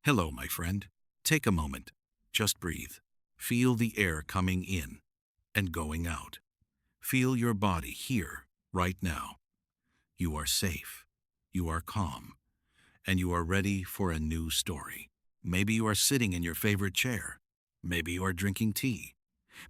Hello, my friend. Take a moment. Just breathe. Feel the air coming in and going out. Feel your body here, right now. You are safe. You are calm. And you are ready for a new story. Maybe you are sitting in your favorite chair. Maybe you are drinking tea.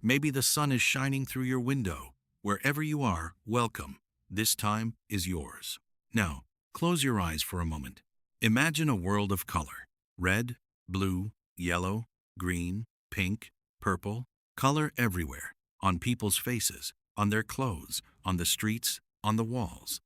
Maybe the sun is shining through your window. Wherever you are, welcome. This time is yours. Now, close your eyes for a moment. Imagine a world of color. Red, blue, yellow, green, pink, purple. Color everywhere. On people's faces, on their clothes, on the streets, on the walls.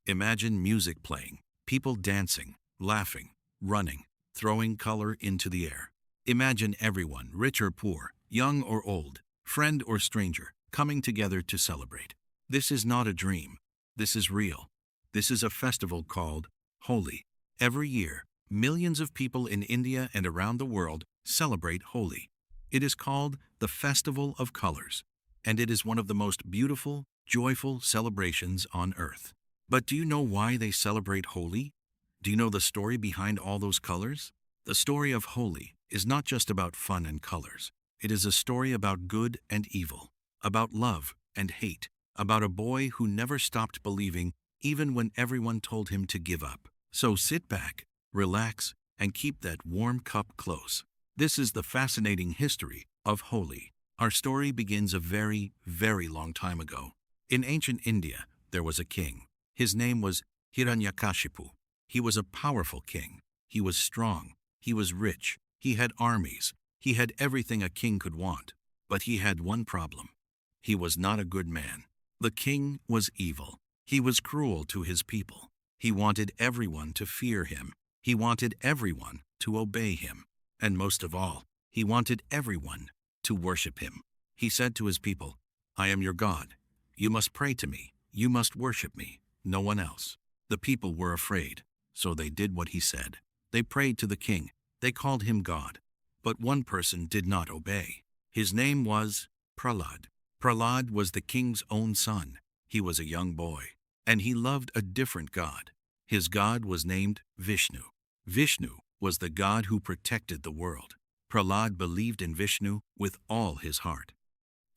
Imagine music playing, people dancing, laughing, running, throwing color into the air. Imagine everyone, rich or poor, young or old, friend or stranger, coming together to celebrate. This is not a dream. This is real. This is a festival called Holi. Every year, millions of people in India and around the world celebrate Holi. It is called the Festival of Colors, and it is one of the most beautiful, joyful celebrations on earth. But do you know why they celebrate Holi? Do you know the story behind all those colors? The story of Holi is not just about fun and colors. It is a story about good and evil, about love and hate, about a boy who never stopped believing even when everyone told him to give up. So sit back, relax, and keep that warm cup close. This is the fascinating history of Holi. Our story begins a very, very long time ago. In ancient India, there was a king. His name was Hiranyakashipu. He was a powerful king. He was strong. He was rich. He had armies. He had everything a king could want. But he had one problem. He was not a good man. The king was evil. He was cruel to his people. He wanted everyone to fear him. He wanted everyone to obey him. And most of all, he wanted everyone to worship him. He said to his people, "I am your God. You must pray to me. You must worship me, no one else." The people were afraid, so they did what he said. They prayed to the king. They called him God. But one person did not obey. His name was Prahlad. Prahlad was the king's own son. He was a young boy, and he loved a different god. His god was named Vishnu. Vishnu was the god who protected the world. Prahlad believed in Vishnu with all his heart.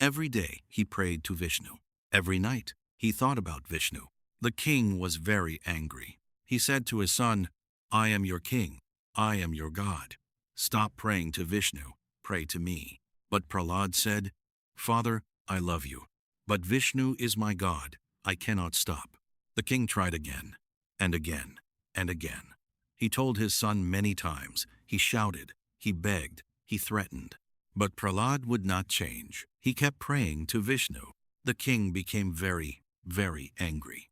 Every day he prayed to Vishnu. Every night he thought about Vishnu. The king was very angry. He said to his son, "I am your king. I am your God. Stop praying to Vishnu. Pray to me." But Prahlad said, "Father, I love you. But Vishnu is my God. I cannot stop." The king tried again, and again, and again. He told his son many times. He shouted, he begged, he threatened. But Prahlad would not change. He kept praying to Vishnu. The king became very, very angry.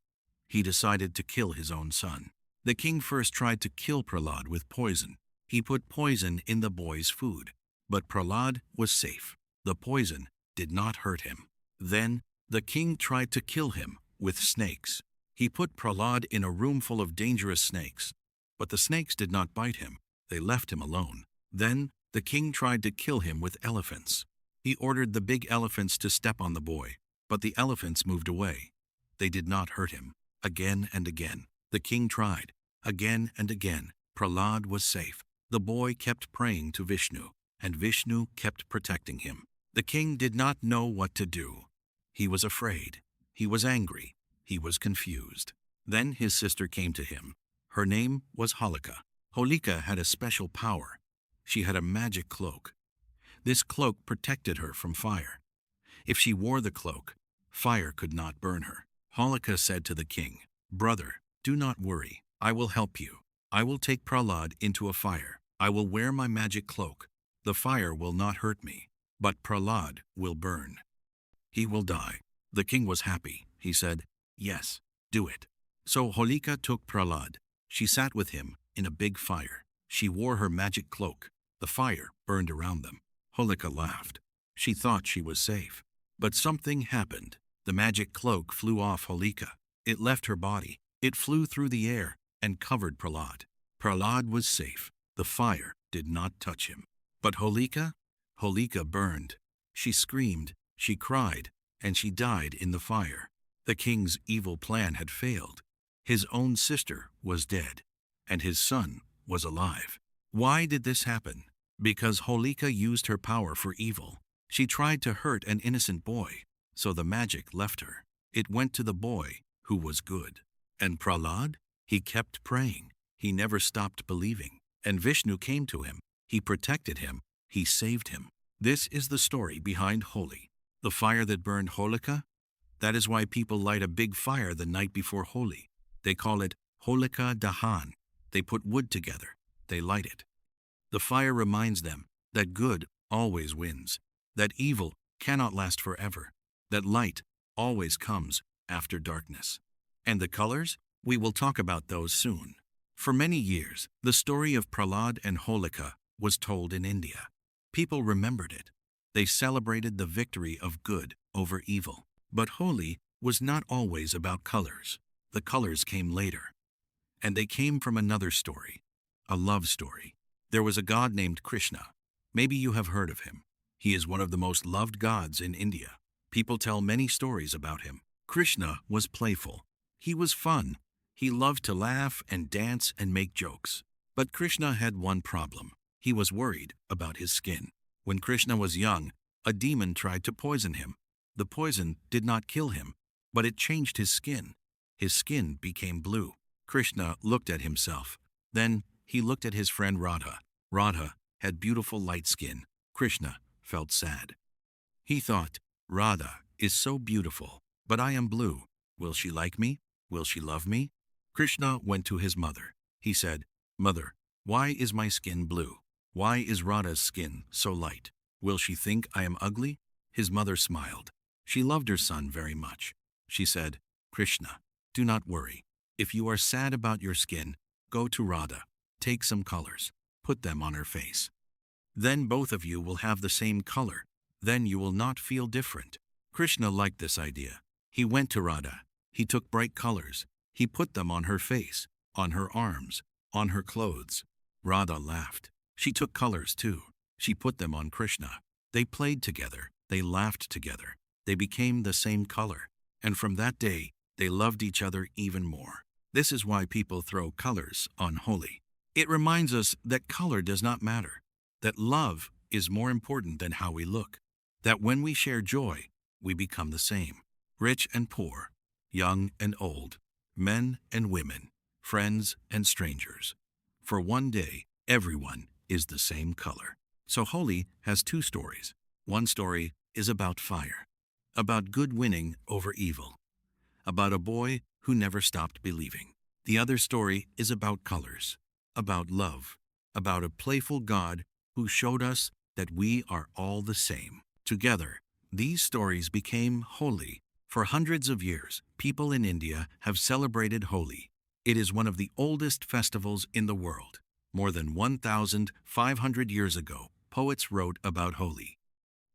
He decided to kill his own son. The king first tried to kill Prahlad with poison. He put poison in the boy's food. But Prahlad was safe. The poison did not hurt him. Then the king tried to kill him with snakes. He put Prahlad in a room full of dangerous snakes. But the snakes did not bite him. They left him alone. Then the king tried to kill him with elephants. He ordered the big elephants to step on the boy, but the elephants moved away. They did not hurt him. Again and again, the king tried. Again and again, Prahlad was safe. The boy kept praying to Vishnu, and Vishnu kept protecting him. The king did not know what to do. He was afraid. He was angry. He was confused. Then his sister came to him. Her name was Holika. Holika had a special power. She had a magic cloak. This cloak protected her from fire. If she wore the cloak, fire could not burn her. Holika said to the king, "Brother, do not worry. I will help you. I will take Prahlad into a fire. I will wear my magic cloak. The fire will not hurt me, but Prahlad will burn. He will die." The king was happy. He said, "Yes, do it." So Holika took Prahlad. She sat with him in a big fire. She wore her magic cloak. The fire burned around them. Holika laughed. She thought she was safe. But something happened. The magic cloak flew off Holika. It left her body. It flew through the air and covered Prahlad. Prahlad was safe. The fire did not touch him. But Holika burned. She screamed, she cried, and she died in the fire. The king's evil plan had failed. His own sister was dead, and his son was alive. Why did this happen? Because Holika used her power for evil. She tried to hurt an innocent boy, so the magic left her. It went to the boy, who was good. And Prahlad? He kept praying. He never stopped believing. And Vishnu came to him. He protected him. He saved him. This is the story behind Holi. The fire that burned Holika? That is why people light a big fire the night before Holi. They call it Holika Dahan. They put wood together. They light it. The fire reminds them that good always wins, that evil cannot last forever, that light always comes after darkness. And the colors? We will talk about those soon. For many years, the story of Prahlad and Holika was told in India. People remembered it. They celebrated the victory of good over evil. But Holi was not always about colors. The colors came later. And they came from another story, a love story. There was a god named Krishna. Maybe you have heard of him. He is one of the most loved gods in India. People tell many stories about him. Krishna was playful. He was fun. He loved to laugh and dance and make jokes. But Krishna had one problem. He was worried about his skin. When Krishna was young, a demon tried to poison him. The poison did not kill him, but it changed his skin. His skin became blue. Krishna looked at himself. Then he looked at his friend Radha. Radha had beautiful light skin. Krishna felt sad. He thought, Radha is so beautiful, but I am blue. Will she like me? Will she love me? Krishna went to his mother. He said, Mother, why is my skin blue? Why is Radha's skin so light? Will she think I am ugly? His mother smiled. She loved her son very much. She said, Krishna, do not worry. If you are sad about your skin, go to Radha. Take some colors. Put them on her face. Then both of you will have the same color. Then you will not feel different. Krishna liked this idea. He went to Radha. He took bright colors. He put them on her face, on her arms, on her clothes. Radha laughed. She took colors too. She put them on Krishna. They played together. They laughed together. They became the same color. And from that day, they loved each other even more. This is why people throw colors on Holi. It reminds us that color does not matter, that love is more important than how we look, that when we share joy, we become the same, rich and poor, young and old, men and women, friends and strangers. For one day, everyone is the same color. So Holi has two stories. One story is about fire, about good winning over evil, about a boy who never stopped believing. The other story is about colors, about love, about a playful God who showed us that we are all the same. Together, these stories became Holi. For hundreds of years, people in India have celebrated Holi. It is one of the oldest festivals in the world. More than 1,500 years ago, poets wrote about Holi.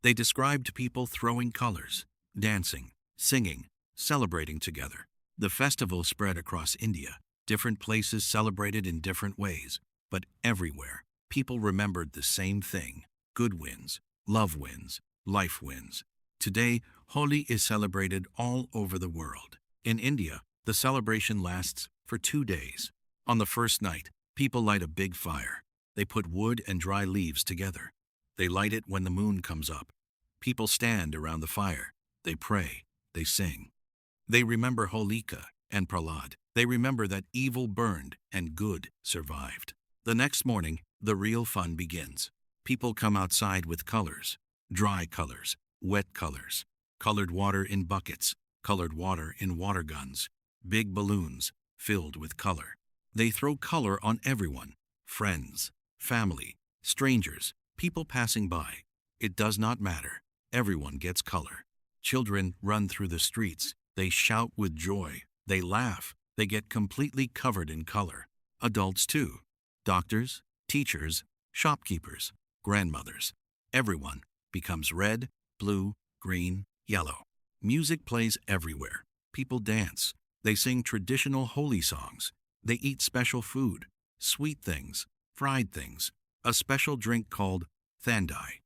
They described people throwing colors, dancing, singing, celebrating together. The festival spread across India. Different places celebrated in different ways, but everywhere, people remembered the same thing. Good wins, love wins, life wins. Today, Holi is celebrated all over the world. In India, the celebration lasts for 2 days. On the first night, people light a big fire. They put wood and dry leaves together. They light it when the moon comes up. People stand around the fire. They pray. They sing. They remember Holika and Prahlad. They remember that evil burned and good survived. The next morning, the real fun begins. People come outside with colors, dry colors, wet colors, colored water in buckets, colored water in water guns, big balloons filled with color. They throw color on everyone, friends, family, strangers, people passing by. It does not matter. Everyone gets color. Children run through the streets. They shout with joy. They laugh. They get completely covered in color. Adults too. Doctors, teachers, shopkeepers, grandmothers. Everyone becomes red, blue, green, yellow. Music plays everywhere. People dance. They sing traditional Holi songs. They eat special food, sweet things, fried things, a special drink called thandai.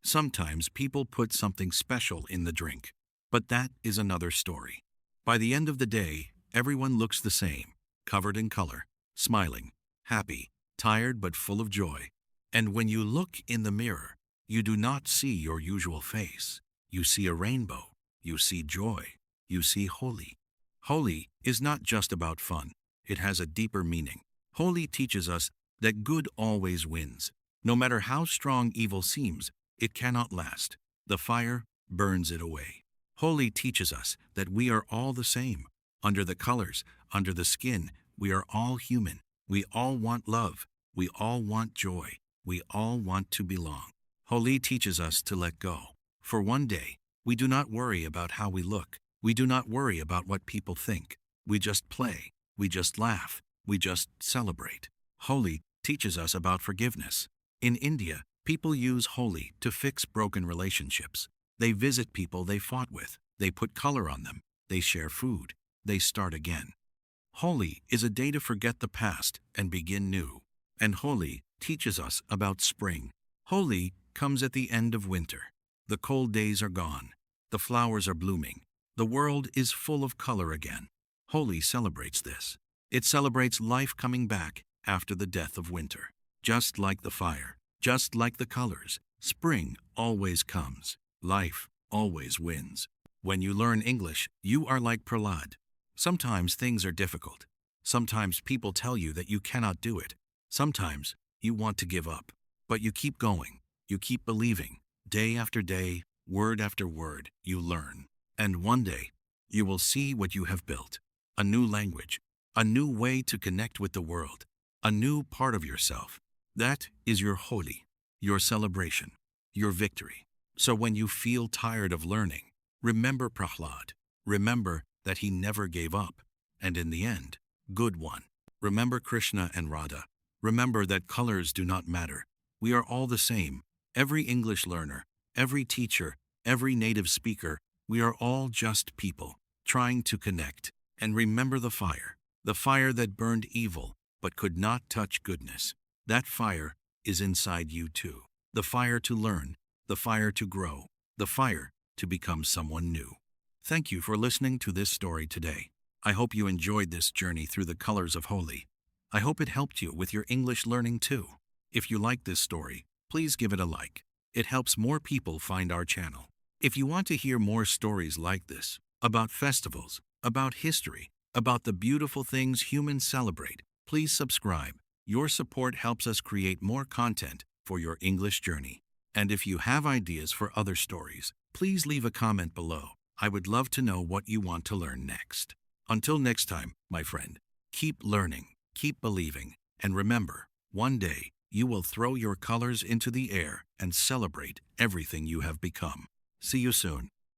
Sometimes people put something special in the drink, but that is another story. By the end of the day, everyone looks the same, covered in color, smiling, happy, tired but full of joy. And when you look in the mirror, you do not see your usual face. You see a rainbow. You see joy. You see Holi. Holi is not just about fun. It has a deeper meaning. Holi teaches us that good always wins. No matter how strong evil seems, it cannot last. The fire burns it away. Holi teaches us that we are all the same. Under the colors, under the skin, we are all human. We all want love. We all want joy. We all want to belong. Holi teaches us to let go. For one day, we do not worry about how we look. We do not worry about what people think. We just play. We just laugh. We just celebrate. Holi teaches us about forgiveness. In India, people use Holi to fix broken relationships. They visit people they fought with. They put color on them. They share food. They start again. Holi is a day to forget the past and begin new. And Holi teaches us about spring. Holi comes at the end of winter. The cold days are gone. The flowers are blooming. The world is full of color again. Holi celebrates this. It celebrates life coming back after the death of winter. Just like the fire, just like the colors, spring always comes. Life always wins. When you learn English, you are like Prahlad. Sometimes things are difficult. Sometimes people tell you that you cannot do it. Sometimes you want to give up. But you keep going. You keep believing. Day after day, word after word, you learn. And one day, you will see what you have built. A new language. A new way to connect with the world. A new part of yourself. That is your Holi, your celebration, your victory. So when you feel tired of learning, remember Prahlad. Remember that he never gave up. And in the end, good won. Remember Krishna and Radha. Remember that colors do not matter. We are all the same. Every English learner, every teacher, every native speaker, we are all just people trying to connect. And remember the fire that burned evil but could not touch goodness. That fire is inside you too. The fire to learn, the fire to grow, the fire to become someone new. Thank you for listening to this story today. I hope you enjoyed this journey through the colors of Holi. I hope it helped you with your English learning too. If you like this story, please give it a like. It helps more people find our channel. If you want to hear more stories like this, about festivals, about history, about the beautiful things humans celebrate, please subscribe. Your support helps us create more content for your English journey. And if you have ideas for other stories, please leave a comment below. I would love to know what you want to learn next. Until next time, my friend, keep learning, keep believing, and remember, one day you will throw your colors into the air and celebrate everything you have become. See you soon.